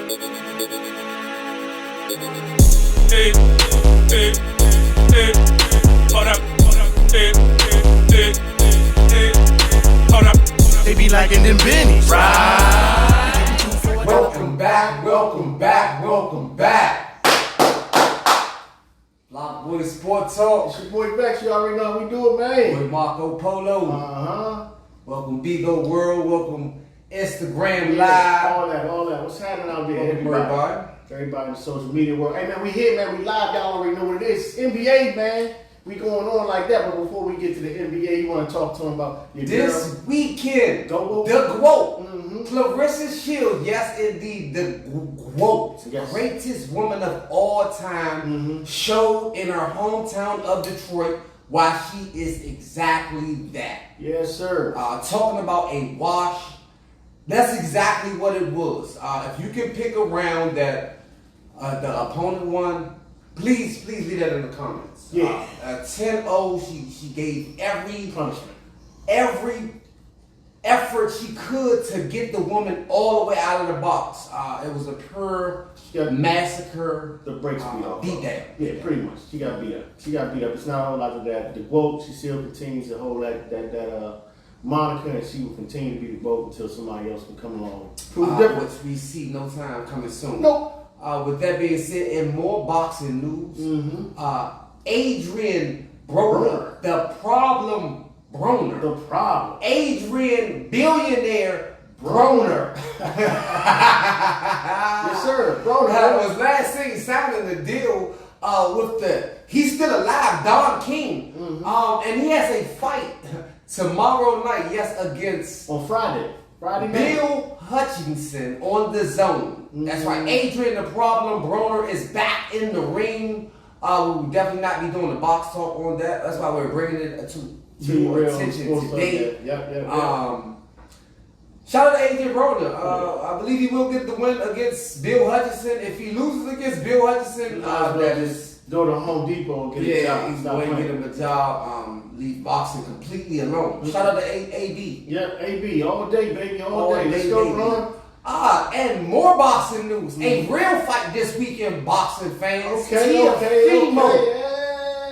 Hey, hey, hey, hold up, hey, hey, hey, hold up. They be liking them bennies, right? Welcome back, welcome back, welcome back. BlockBoy SportsTalk. It's your boy Bex, you already know how we do it, man. With Marco Polo. Welcome Bigo World, welcome Instagram Live. All that. What's happening out there, everybody? Everybody in the social media world. Hey, man, we here, man. We live. Y'all already know what it is. It's NBA, man. We going on like that. But before we get to the NBA, you want to talk to him about your this girl? weekend. Go the GWOAT. Clarissa Shields. Yes, indeed. The GWOAT. Yes. Greatest woman of all time. Showed in her hometown of Detroit why she is exactly that. Yes, sir. Talking about a wash. That's exactly what it was. If you can pick a round that the opponent won, please leave that in the comments. Yeah. 10-0, she gave every Punishment. every effort she could to get the woman all the way out of the box. It was a pure massacre. The brakes beat down. Yeah, pretty much. She got beat up. It's not a whole lot of that. The GWOAT, she still continues to hold that moniker, and she will continue to be the GWOAT until somebody else can come along and prove different. Which we see no time coming soon. Nope. With that being said, in more boxing news, Adrian Broner, the problem Broner. The problem. Adrian Billionaire Broner. Yes, sir. Broner. Was last seen signing the deal with he's still alive, Don King. And he has a fight tomorrow night, against on Friday night. Bill Hutchinson on the Zone. That's right. Adrian the Problem Broner is back in the ring. We will definitely not be doing the box talk on that. That's why we're bringing it to your attention today. Shout out to Adrian Broner. I believe he will get the win against Bill Hutchinson. If he loses against Bill Hutchinson, that is go to Home Depot and get a job. He's going to get him a job. Leave boxing completely alone. Shout out to AB. Yep, AB all day, baby, all day. Let's go, Ron. And more boxing news. A real fight this weekend, boxing fans. Okay.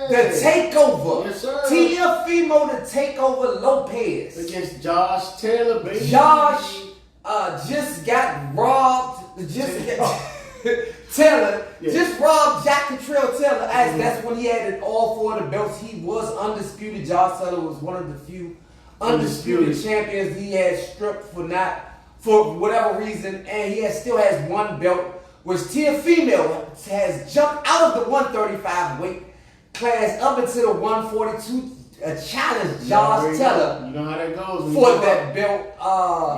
The takeover. Yes, sir. Teofimo to take over Lopez. Against Josh Taylor, baby. Josh just got robbed. Taylor just robbed Jack Cottrell Taylor. That's when he had it all for the belts. He was undisputed. Josh Taylor was one of the few undisputed champions he had stripped for whatever reason, and he still has one belt, which Teofimo has jumped out of the 135 weight class up into the 142. Challenge Josh Taylor. You know how that goes for that belt.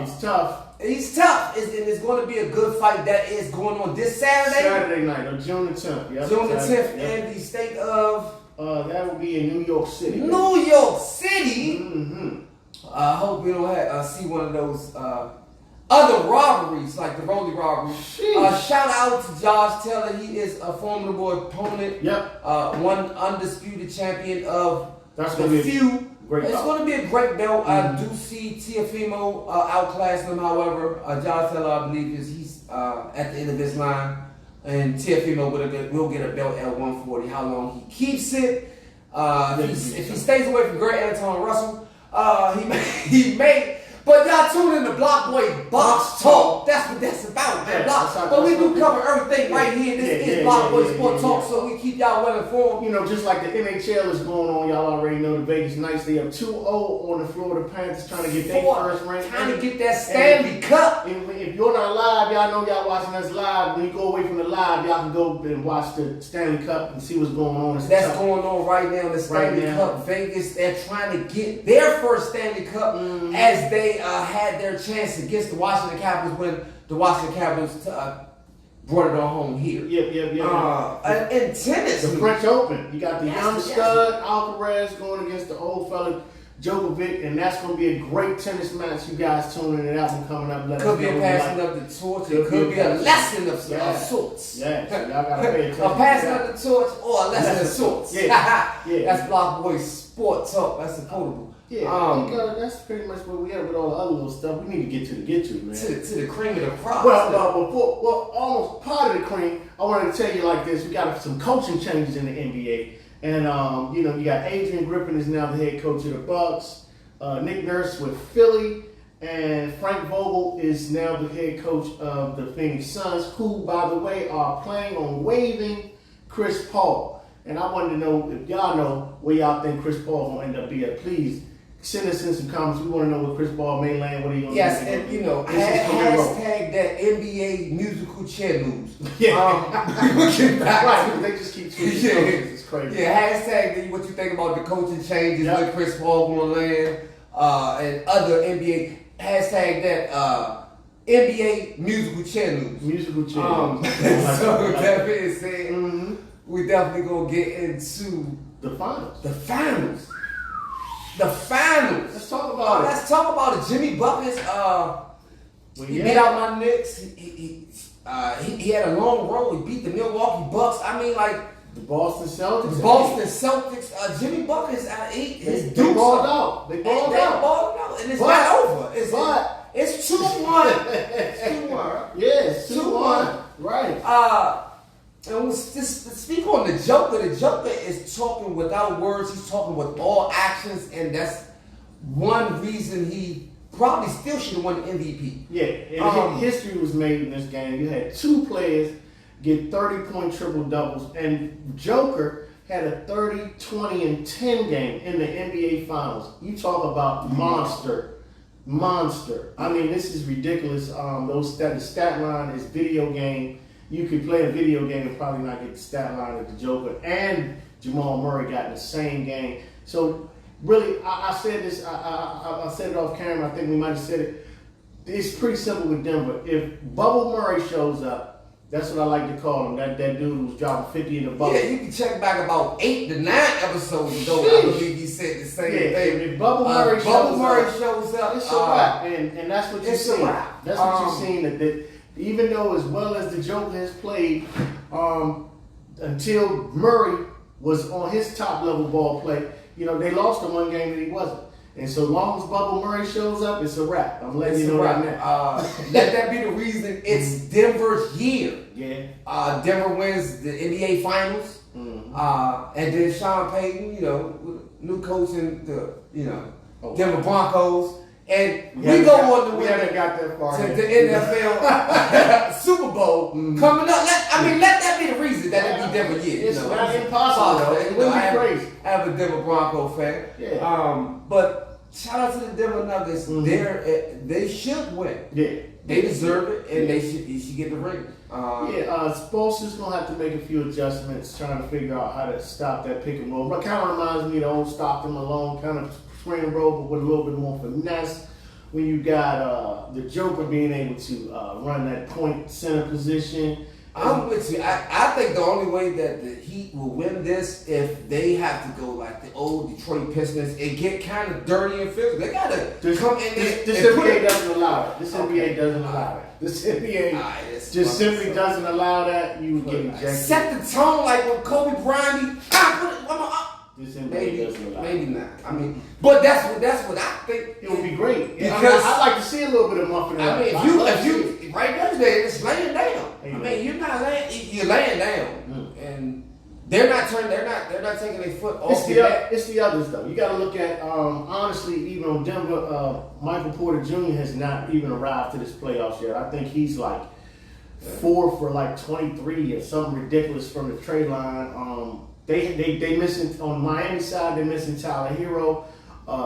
It's tough. He's tough, and it's going to be a good fight that is going on this Saturday night, on June the 10th. Yep, June the 10th in the state of... that will be in New York City. New York City? I hope we don't see one of those other robberies, like the Rolly robbery. Shout out to Josh Taylor. He is a formidable opponent. Yep. One undisputed champion of the few. It's going to be a great belt. I do see Teofimo outclassing him. However, Josh Taylor, I believe, he's at the end of his line, and Teofimo will get a belt at 140. How long he keeps it? If he stays away from Great Anton Russell, he may. But y'all tune in to BlockBoy Box Talk. That's what that's about, man. But we do cover everything right here. This is BlockBoy Sport Talk, so we keep y'all well informed. You know, just like the NHL is going on, y'all already know the Vegas Knights. They have 2-0 on the Florida Panthers trying to get their first ring. Trying to get that Stanley Cup. If you're not live, y'all know y'all watching us live. When you go away from the live, y'all can go and watch the Stanley Cup and see what's going on. That's going on right now in the Stanley Cup. Vegas, they're trying to get their first Stanley Cup as they had their chance against the Washington Capitals when the Washington Capitals brought it on home here. In tennis, the French Open, you got the young stud Alcaraz going against the old fella Djokovic, and that's going to be a great tennis match. You guys tuning in, that one coming up. Could be a passing of the torch. It could be a lesson of sorts. Yeah, so y'all got to pay attention. A passing of the torch or a lesson of sorts. That's BlockBoy SportsTalk. That's the quotable. Yeah, I think that's pretty much what we have with all the other little stuff. We need to get to, man. To the cream of the crop. Well, almost part of the cream, I wanted to tell you like this. We got some coaching changes in the NBA. And, you got Adrian Griffin is now the head coach of the Bucks. Nick Nurse with Philly. And Frank Vogel is now the head coach of the Phoenix Suns, who, by the way, are planning on waiving Chris Paul. And I wanted to know if y'all know where y'all think Chris Paul will end up being at. Please send us in some comments. We want to know what Chris Paul may land, what he going to do. Yes, and hashtag that NBA musical chair moves. Yeah. We will get back right, to they just keep switching. It's crazy. Yeah, hashtag what you think about the coaching changes, with Chris Paul going to land, and other NBA. Hashtag that NBA musical chair moves. Musical chair moves. So with that being said, we definitely gonna get into the finals. The finals. Let's talk about it. Let's talk about it. Jimmy Buckets. He beat out my Knicks. He had a long road. He beat the Milwaukee Bucks. I mean, like the Boston Celtics. Jimmy Buckets. They balled out. They balled out. And it's not over. It's 2-1. It's 2-1. Yes, 2-1. Right. And let's speak on the Joker. The Joker is talking without words. He's talking with all actions, and that's one reason he probably still should have won the MVP. Yeah, and history was made in this game. You had two players get 30-point triple-doubles, and Joker had a 30, 20, and 10 game in the NBA Finals. You talk about monster. I mean, this is ridiculous. The stat line is video game. You could play a video game and probably not get the stat line of the Joker and Jamal Murray got in the same game. So really, I said this. I said it off camera. I think we might have said it. It's pretty simple with Denver. If Bubble Murray shows up, that's what I like to call him. That dude who's dropping 50 in the bubble. Yeah, you can check back about 8 to 9 episodes ago. I believe he said the same thing. If Bubble Murray shows up, it's a wrap. And that's what you're seeing. That's what you're seeing. That even though as well as the Joker has played, until Murray was on his top level ball play, they lost the one game that he wasn't. And so long as Bubble Murray shows up, it's a wrap. I'm letting you know right now. Let that be the reason it's Denver's year. Yeah. Denver wins the NBA Finals. And then Sean Payton, new coach in the, Denver Broncos. And we go on the way haven't got that far to the NFL Super Bowl coming up. Let that be the reason that it be Denver year. It's not impossible. It would be crazy. I have a Denver Bronco fan. Yeah. But shout out to the Denver Nuggets. They should win. Yeah. They deserve it, and they should get the ring. Spoelstra's gonna have to make a few adjustments, trying to figure out how to stop that pick and roll. But kind of reminds me of the old Stockton Malone kind of screen and roll, but with a little bit more finesse. When you got the Joker being able to run that point center position. I'm with you. I think the only way that the Heat will win this if they have to go like the old Detroit Pistons and get kind of dirty and physical. They gotta come in there. This NBA doesn't allow it. This NBA doesn't allow it. This NBA just simply doesn't allow that. You would get ejected. Set the tone like when Kobe Bryant. This NBA doesn't allow it. Maybe not. I mean, but that's what I think. It would be great. Because I'd like to see a little bit of muffin. I mean, if you right there, it's laying down. I mean, you're laying down, and they're not taking their foot off. It's the others though. You got to look at honestly, even on Denver, Michael Porter Jr. has not even arrived to this playoffs yet. I think he's like 4 for like 23 or something ridiculous from the trade line. They missing on Miami side. They're missing Tyler Hero.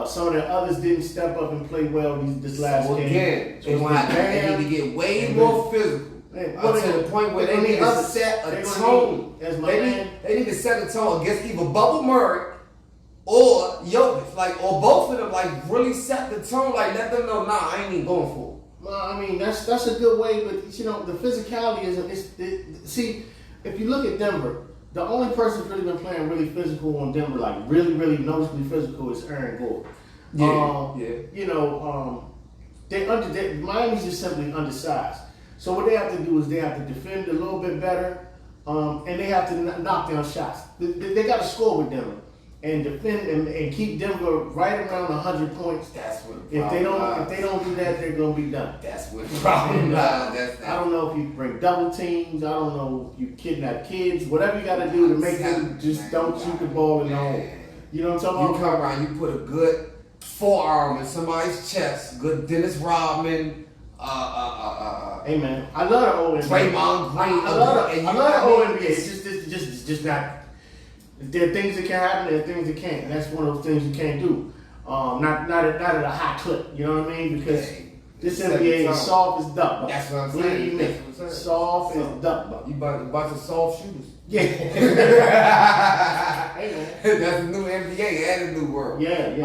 Some of the others didn't step up and play well this last game. Again, they need to get way more physical. To the point where they need to set a tone. They need to set a tone against either Bubble Murray or Jokic, or both of them. Really set the tone. Let them know, I ain't even going for it. Well, I mean that's a good way, but the physicality isn't. See, if you look at Denver. The only person who's really been playing really physical on Denver, really, really noticeably physical, is Aaron Gordon. Miami's just simply undersized. So what they have to do is they have to defend a little bit better, and they have to knock down shots. They got to score with Denver. and defend and keep Denver right around 100 points. That's what. If they don't do that, they're gonna be done. That's what the problem lies. I don't know if you bring double teams. I don't know if you kidnap kids. Whatever you got to do to make them just don't shoot the ball in the hole. You know what I'm talking about? You come around, you put a good forearm in somebody's chest. Good Dennis Rodman. Hey man, I love the old NBA. Draymond Green. I love the old NBA. It's just not. There are things that can happen. There are things that can't. And that's one of those things you can't do. Not at a high clip. You know what I mean? Because this NBA is soft as duck. That's what I'm saying. Soft as duck. You bunch of soft shooters. Yeah. Hey, man. That's the new NBA and the new world. Yeah.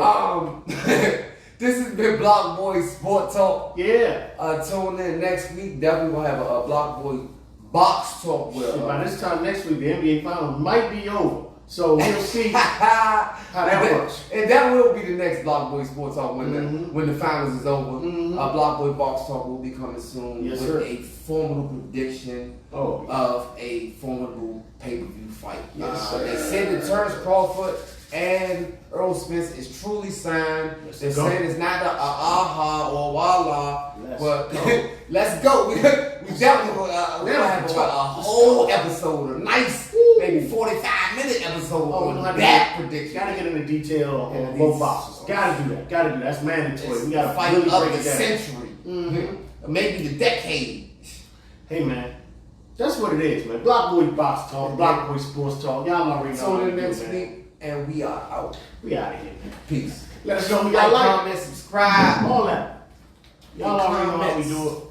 This has been BlockBoy SportsTalk. Yeah. Tune in next week. Definitely gonna have a BlockBoy box talk with. By this time next week, the NBA Finals might be over. So we'll see how that works. And that will be the next BlockBoy SportsTalk when the finals is over. BlockBoy box talk will be coming soon with a formidable prediction of a formidable pay-per-view fight. Yes, they said that Terrence Crawford and Earl Spence is truly signed. They're saying it's not a aha or a walla, but let's go. We definitely will have a whole episode, a nice maybe 45-minute episode on that prediction. Gotta get into detail on both boxes. Gotta do that. That's mandatory. We gotta fight really of break the it down. century, maybe the decade. Hey man, that's what it is, man. BlockBoy Box Talk, BlockBoy Sports Talk. Y'all already know. Tune in next week, and we are out. We out of here, man. Peace. Let us know who y'all like. Comment, subscribe. All that. Y'all already know how we do it.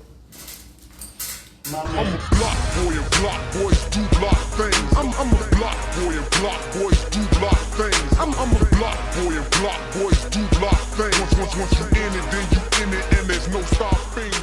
I'm a block boy and block boys do block things. I'm a block boy and block boys do block things. I'm a block boy and block boys do block things. Once you in it, then you in it, and there's no stopping.